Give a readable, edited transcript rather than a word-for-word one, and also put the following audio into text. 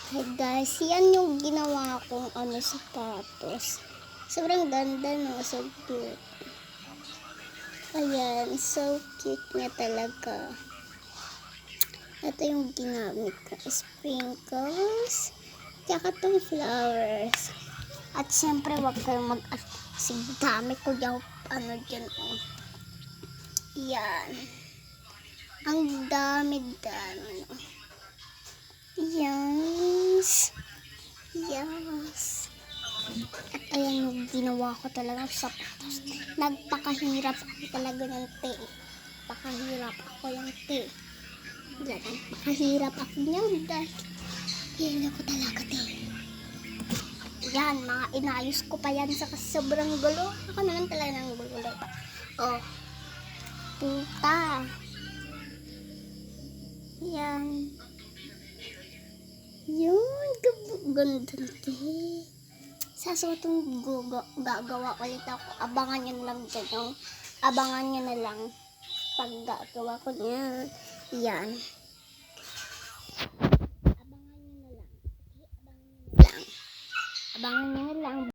Hi guys, yan yung ginawa kong sapatos. Sobrang ganda, no? So cute. Ayan, so cute niya talaga. Ito yung ginamit ko. Sprinkles. Tsaka itong flowers. At syempre, wag kayong mag-asig. Dami ko daw, dyan, oh. Yan. Ang dami-dami, no? Yes. Yes. At ayan yung ginawa ko talaga sa sapatos. Nagpakahirap ako talaga ng Pakahirap ako yung Nagpakahirap ako niyan dahil hila ko talaga Yan, mga inayos ko pa yan sa sobrang gulo. Ako naman talaga ng gulo pa. Oh. Puta. Yan. Yun, ganda natin. Sa suotong gagawa ulit ako. Abangan nyo lang dyan. Abangan nyo na lang pag gagawa ko niya. Yan.